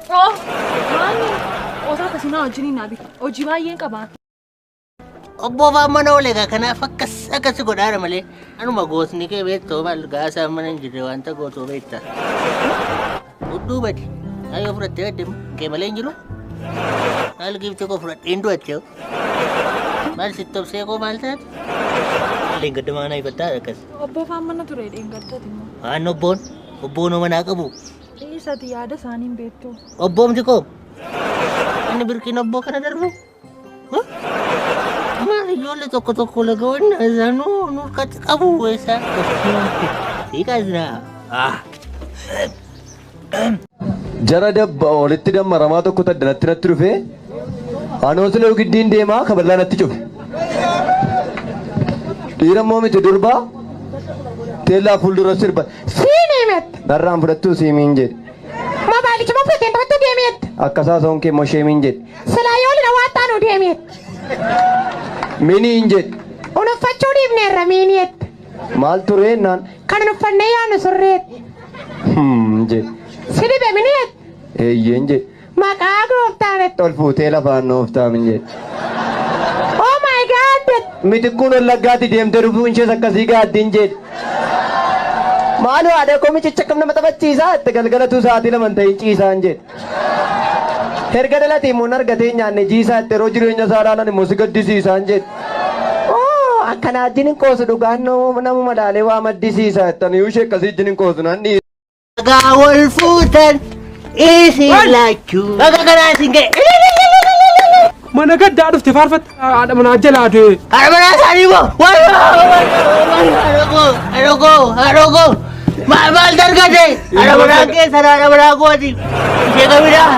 Oh, maali? Otaa kasina wajjin naabi. Hojii baay'een qaba. Obbo Faamana Oleegaa kanaaf akkas godhaara malee anuma goosni kee beektoo maal gaasaa mana hin jirre wanta gootoo beektaa. Hudduu badi. Ayoo fudhattee adeemu kee malee hin jiru. Maal giifte koo fudhadheen du'attee. Maal sitti obsee koo maal taate? Leengaddamaa naa ifattaa akkas. Obbo Faamana ture leengaddaati immoo. Waan obboon manaa qabu. Isati yaada isaaniin beektu. Obboomti koo. Inni birkiin obboo kana darbu. Ijoollee tokko lagaawwan isaanuu nurkatti qabu weessaa. Siikaasnaa. Jara dabba walitti dammaramaa tokko taddanatti natti dhufe anooti loo giddiin deemaa kaballaa natti cufe. Dhiira immoo miti durbaa teellaa fuuldura sirba. Siimimet. Narraan fudhattuu siimiin jedhe. Mobaayilichi moo fudhateen taphattuu deemeet. Akkasaa soon kee moo sheemiin jedhe. Silaa yoo lina waattaa nu deemeet. Miniin jedhe. Unuffachuu dhiibneerra miiniyeet. Maal tureennaan. Kan uffannee yaanu surreet. Jedhe. Sidibe miniyeet. Eeyyeen jedhe. Maqaa gooftaanet. Ol fuutee lafaan noof taamin jedhe. Oh my God. Miti kun wallaggaatti deemtee dhufuun ishees akkasii gaaddiin jedhe. Maaloo haadha koo michicha kam nama taphachiisaa itti galgalatuu sa'aatii laman ta'in ciisaan jedhe. Erga dhalatii immoo argatee nyaanne jiisaa itti yeroo jireenya isaa ilaalan immoo si gaddisiisaan jedhe. Akkana ajjin hin qoosu dhugaan nama madaalee waa maddisiisaa jettan iyyuu ishee akkasii ajjin hin qoosu nan dhiisa. Dhagaa wal fuutan isin laachuu. Dhagaa kanaa isin ga'e. Mana gaddaa dhufte faarfatta haadha manaa jalaa du'e. Haadha manaa isaanii moo? Harogoo. Maal dargate? Haadha manaa keessa haadha manaa kooti. Ishee qabidhaa.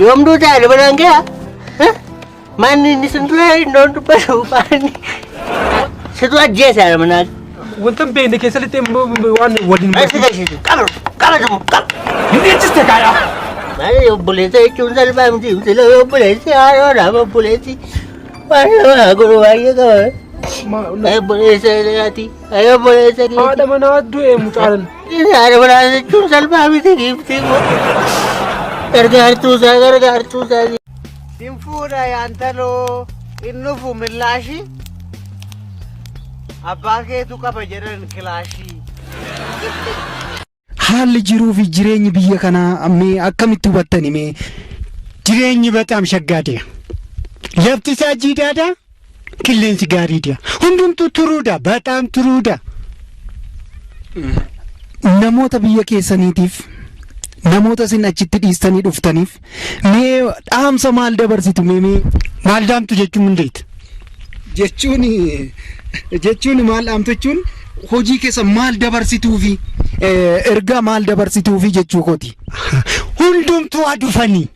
Yoomduu ta'a haadha manaa kee? Manni inni sun ture indoon dubbatu maanni. Situ ajjeese haadha manaa. Wanta hin beekne keessa lixee waan waliin. Qabatamu. Hin ejjiste kaadhaa. Maali obboleessa jechuun salphaa miti sila obboleessi haadhoodha obboleessi waan nama godhu baay'ee qaba. Obboleessa isaati obboleessa keeti. Haadha manaa du'e mucaalan. Haadha manaa jechuun salphaa miti giiftii moo. Gargaartuusaa. Sin fuudha yaantaloo innufu millaashi abbaa keetu qaba jedhan kilaashii. Haalli jiruu fi jireenyi biyya kanaa mee akkamitti hubattani mee? Jireenyi በጣም ሸጋዴ lafti isaa jiidhaadha qilleensi gaariidha hundumtuu turuudha በጣም turuudha. Namoota biyya keessaniitiif namoota isin achitti dhiistanii dhuftaniif mee dhaamsa maal dabarsitu mee maal dhaamtu jechuun hundeet jechuun maal dhaamtu jechuun hojii keessa maal dabarsituu fi erga maal dabarsituu fi jechuu kooti. Hundumtuu adufanii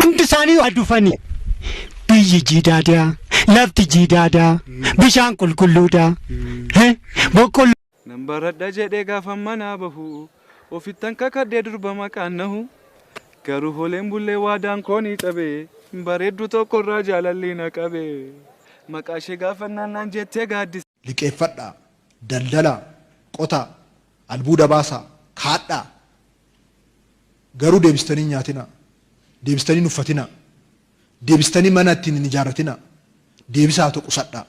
hundi isaanii adufanii biyyi jiidhaadha lafti jiidhaadha bishaan qulqulluudha boqqolloo. Nambaradha jedhee gaafa manaa bahu ofittan kakadhee durba maqaan nahu garuu hooleen bullee waadaan koonii qabee bareeddu tokkorraa jaalalli na qabee maqaa ishee gaafa naannaan jettee gaaddisa. Liqeeffadhaa, daldalaa, qotaa, albuuda baasaa, kaadhaa garuu deebistanii nyaatina, deebistanii uffatina, deebistanii mana ittiin hin ijaarratina, deebisaa tokko sadhaa.